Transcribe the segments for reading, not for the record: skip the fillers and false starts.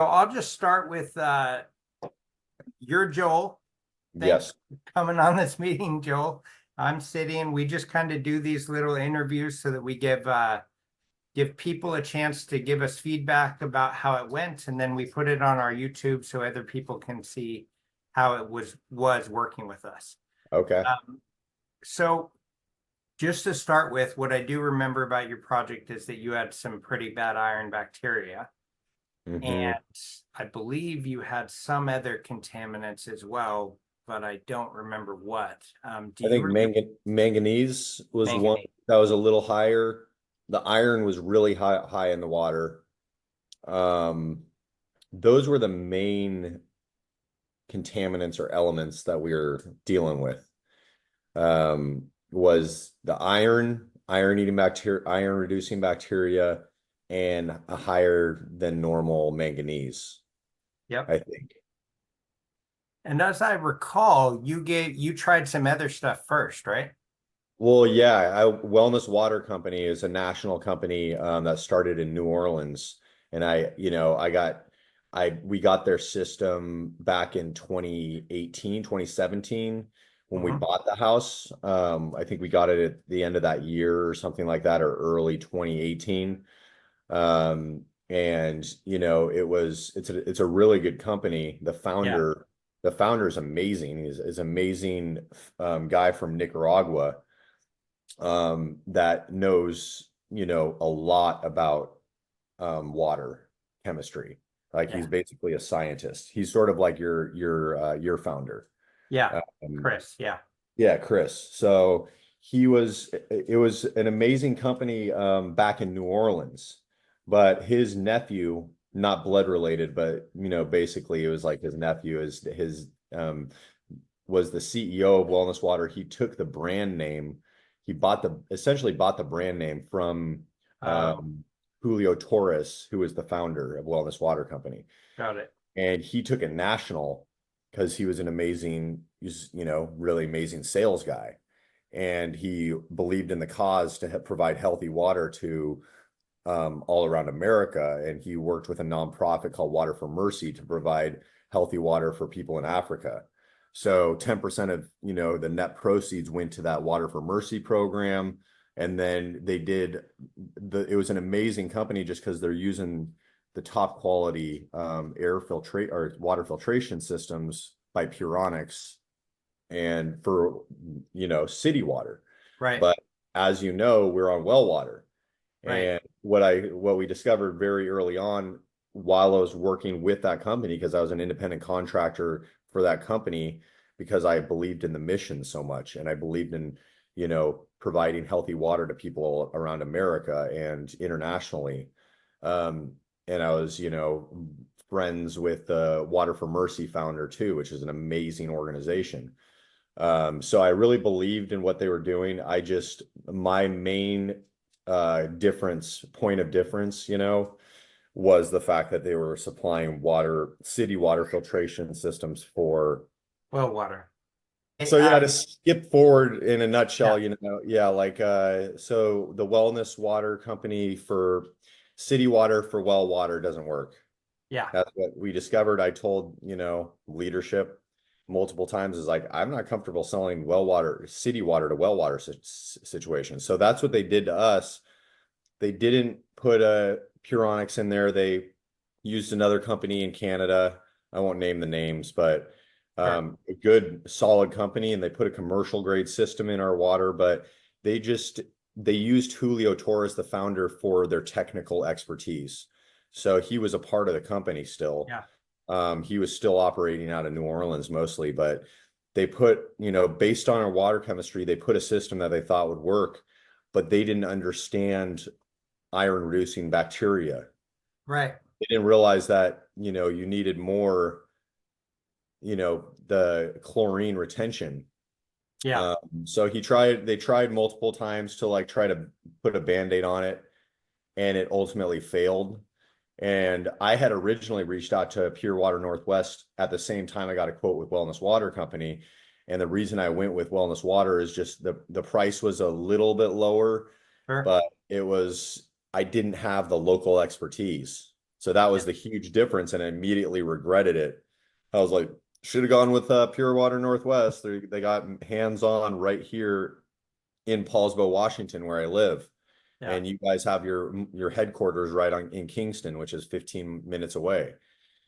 I'll just start with you're Joel. Thanks Yes. for coming on this meeting, Joel. I'm sitting. We just kind of do these little interviews so that we give people a chance to give us feedback about how it went, and then we put it on our YouTube so other people can see how it was working with us. Okay. So just to start with, what I do remember about your project is that you had some pretty bad iron bacteria. hmm And I believe you had some other contaminants as well, but I don't remember what. Do I you think remember manganese was one manganese? that was a little higher. The iron was really high in the water. Um, those were the main contaminants or elements that we were dealing with. Was the iron eating bacteria, iron reducing bacteria, and a higher than normal manganese, Yep. I think. And as I recall, you tried some other stuff first, right? Well, yeah, Wellness Water Company is a national company that started in New Orleans, and we got their system back in 2018, 2017 when we Mm-hmm. bought the house. I think we got it at the end of that year or something like that, or early 2018. And it's a really good company. Yeah. The founder is amazing. He's amazing guy from Nicaragua that knows, a lot about water chemistry. Like Yeah. he's basically a scientist. He's sort of like your founder. Yeah. Um, Chris. Yeah. yeah, Chris. So it was an amazing company back in New Orleans, but his nephew, not blood related, but basically it was like his nephew is his was the CEO of Wellness Water. He took the brand name. He essentially bought the brand name from Oh, um, Julio Torres, who was the founder of Wellness Water Company. got it. And he took it national because he's really amazing sales guy. And he believed in the cause to provide healthy water to all around America. And he worked with a nonprofit called Water for Mercy to provide healthy water for people in Africa. So 10% of, the net proceeds went to that Water for Mercy program. And then it was an amazing company just because they're using the top quality air filtrate or water filtration systems by Puronics and for, city water. Right. But as you know, we're on well water. Right. And what we discovered very early on while I was working with that company, because I was an independent contractor for that company, because I believed in the mission so much and I believed in, providing healthy water to people around America and internationally. Um, and I was, friends with the Water for Mercy founder too, which is an amazing organization. So I really believed in what they were doing. My main point of difference, was the fact that they were supplying city water filtration systems for. Well, water. So yeah, to skip forward in a Yeah. nutshell, yeah, like so the Wellness Water Company for city water for well water doesn't work. Yeah. That's what we discovered. I told, leadership multiple times is like, I'm not comfortable selling city water to well water situation. So that's what they did to us. They didn't put a Puronics in there. They used another company in Canada. I won't name the names, but Sure. a good solid company, and they put a commercial grade system in our water, but they just they used Julio Torres, the founder, for their technical expertise. So he was a part of the company still. Yeah. He was still operating out of New Orleans mostly, but based on our water chemistry, they put a system that they thought would work, but they didn't understand iron reducing bacteria. Right. They didn't realize that, you needed more, the chlorine retention. Yeah. So they tried multiple times to like try to put a band-aid on it, and it ultimately failed. And I had originally reached out to Pure Water Northwest at the same time I got a quote with Wellness Water Company. And the reason I went with Wellness Water is just the price was a little bit lower, Sure. but I didn't have the local expertise. So that was the huge difference, and I immediately regretted it. I was like, should have gone with Pure Water Northwest. They got hands-on right here in Paulsbo, Washington, where I live. Yeah. And you guys have your headquarters right on in Kingston, which is 15 minutes away.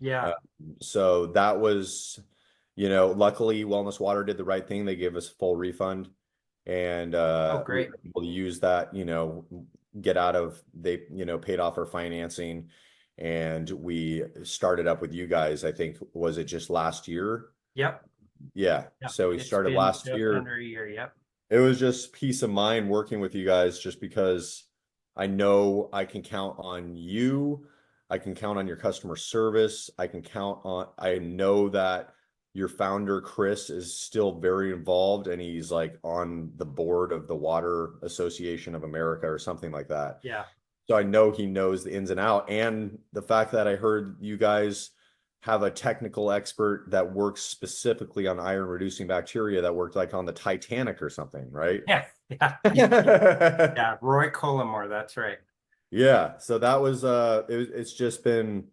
Yeah. Uh, so that was, luckily Wellness Water did the right thing. They gave us a full refund, and Oh, we great. were able to use that, get out of they, paid off our financing, and we started up with you guys. I think, was it just last year? Yep. Yeah. Yep. So we It's started been last just year. under a year. Yep. It was just peace of mind working with you guys, just because I know I can count on you. I can count on your customer service. I know that your founder, Chris, is still very involved, and he's like on the board of the Water Association of America or something like that. Yeah. So I know he knows the ins and out. And the fact that I heard you guys have a technical expert that works specifically on iron reducing bacteria that worked like on the Titanic or something, right? Yeah. Yeah. Yeah. Roy Collimore. That's right. Yeah. So that was it's just been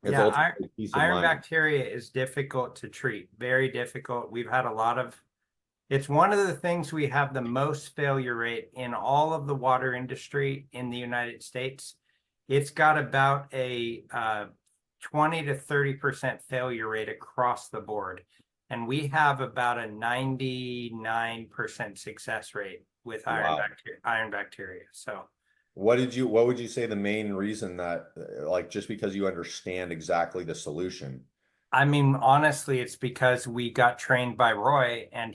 it's Yeah. ultimately peace of Iron mind. bacteria is difficult to treat, very difficult. We've had a lot of, it's one of the things we have the most failure rate in all of the water industry in the United States. It's got about a 20 to 30% failure rate across the board. And we have about a 99% success rate with Wow. iron bacteria. So What would you say the main reason that like just because you understand exactly the solution? I mean, honestly, it's because we got trained by Roy, and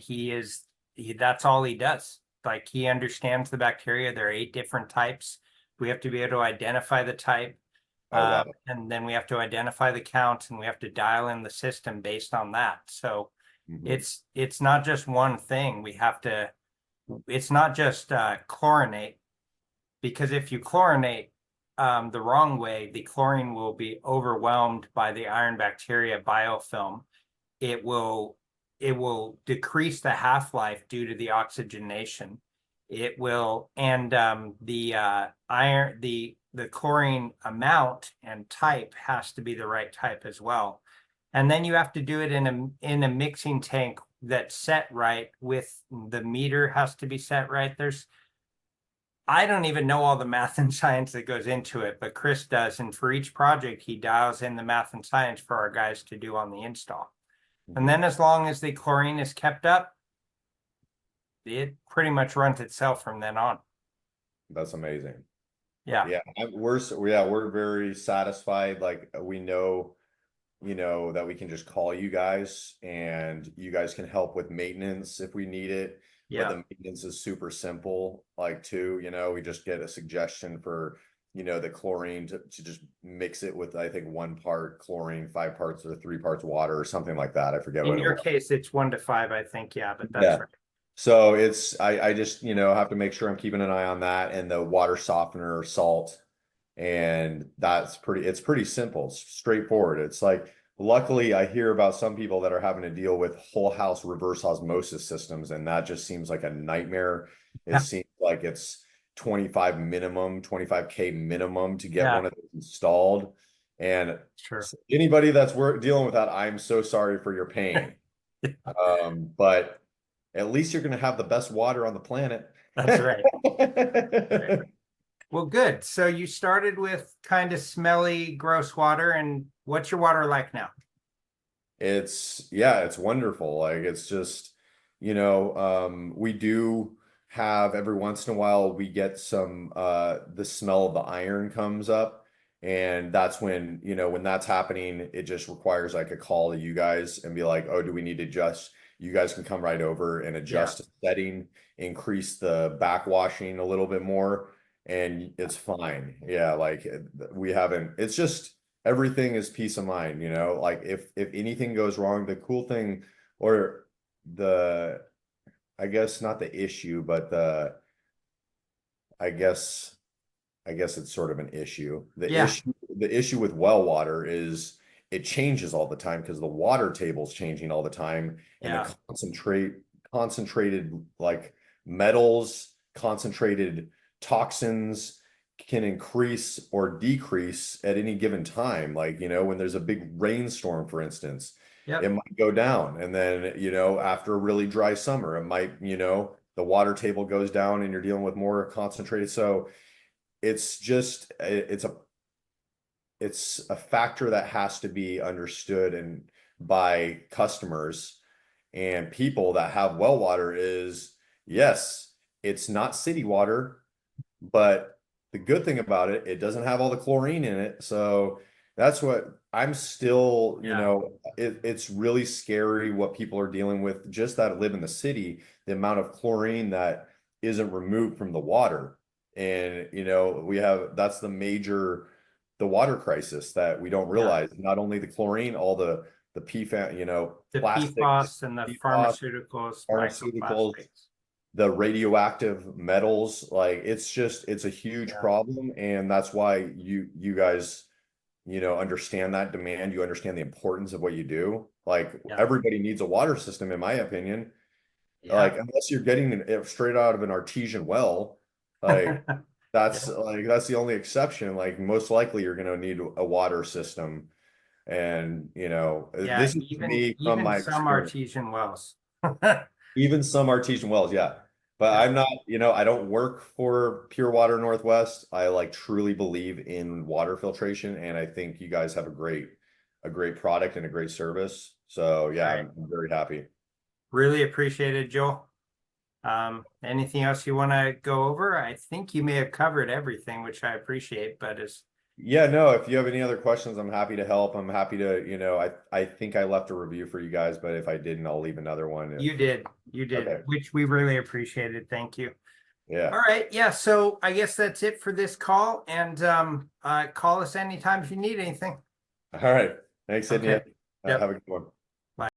that's all he does. Like, he understands the bacteria. There are 8 different types. We have to be able to identify the type, Oh wow. and then we have to identify the count, and we have to dial in the system based on that. So Mhm. it's not just one thing. It's not just chlorinate, because if you chlorinate the wrong way, the chlorine will be overwhelmed by the iron bacteria biofilm. It will decrease the half-life due to the oxygenation. It will, and the chlorine amount and type has to be the right type as well. And then you have to do it in a mixing tank that's set right, with the meter has to be set right. I don't even know all the math and science that goes into it, but Chris does. And for each project, he dials in the math and science for our guys to do on the install. And Mhm. then as long as the chlorine is kept up, it pretty much runs itself from then on. That's amazing. Yeah. Yeah, we're very satisfied. Like we know, that we can just call you guys and you guys can help with maintenance if we need it. But Yeah. the maintenance is super simple. Like too, we just get a suggestion for, the chlorine to just mix it with, I think, 1 part chlorine, 5 parts or 3 parts water or something like that. I forget In what it your was. case, it's 1 to 5, I think. Yeah, but that's Yeah. right. So I just, have to make sure I'm keeping an eye on that and the water softener, salt. And it's pretty simple, straightforward. It's like, luckily I hear about some people that are having to deal with whole house reverse osmosis systems, and that just seems like a nightmare. It Yeah. seems like it's 25K minimum to get Yeah. one of those installed. And Sure. anybody that's dealing with that, I'm so sorry for your pain. But at least you're going to have the best water on the planet. That's right. Right. Well, good. So you started with kind of smelly, gross water, and what's your water like now? Yeah, it's wonderful. Like it's just, we do have every once in a while we get some the smell of the iron comes up, and that's when, when that's happening, it just requires like a call to you guys and be like, "Oh, do we need to adjust?" You guys can come right over and Yeah. adjust the setting, increase the backwashing a little bit more, and it's fine. Yeah, like we haven't, it's just everything is peace of mind, like if anything goes wrong, the cool thing, or the I guess not the issue, but I guess I guess it's sort of an issue. Yeah. The issue with well water is it changes all the time because the water table's changing all the time, and Yeah. the concentrated like metals, concentrated toxins, can increase or decrease at any given time. Like, when there's a big rainstorm, for instance, it Yep. might go down. And then, after a really dry summer, it might, the water table goes down and you're dealing with more concentrated. So it's just, it's a factor that has to be understood and by customers and people that have well water is, yes, it's not city water, but the good thing about it, it doesn't have all the chlorine in it. So that's what I'm still, Yeah. it's really scary what people are dealing with just that live in the city, the amount of chlorine that isn't removed from the water. And, that's the water crisis that we don't Yeah. realize. Not only the chlorine, all the PFAS, The plastics, PFAS and the PFAS, pharmaceuticals, pharmaceuticals, microplastics. the radioactive metals, like it's a huge Yeah. problem. And that's why you guys, understand that demand, you understand the importance of what you do. Like Yeah. everybody needs a water system, in my opinion. Yeah. Like unless you're getting it straight out of an artesian well, like Yeah. that's the only exception. Like most likely you're going to need a water system. And Yeah. this is Even me from even my some experience. artesian wells. Even some artesian wells, yeah. But Yeah. I'm not, I don't work for Pure Water Northwest. I like truly believe in water filtration, and I think you guys have a great product and a great service. So All yeah, right. I'm very happy. Really appreciate it, Joel. Anything else you want to go over? I think you may have covered everything, which I appreciate, but as Yeah, no, if you have any other questions, I'm happy to help. I'm happy to, I think I left a review for you guys, but if I didn't, I'll leave another one you did, okay. which we really appreciated. Thank you. Yeah. All right. Yeah. So I guess that's it for this call. And call us anytime if you need anything. All right. Thanks, Sydney. Okay. Yep. Have a good one.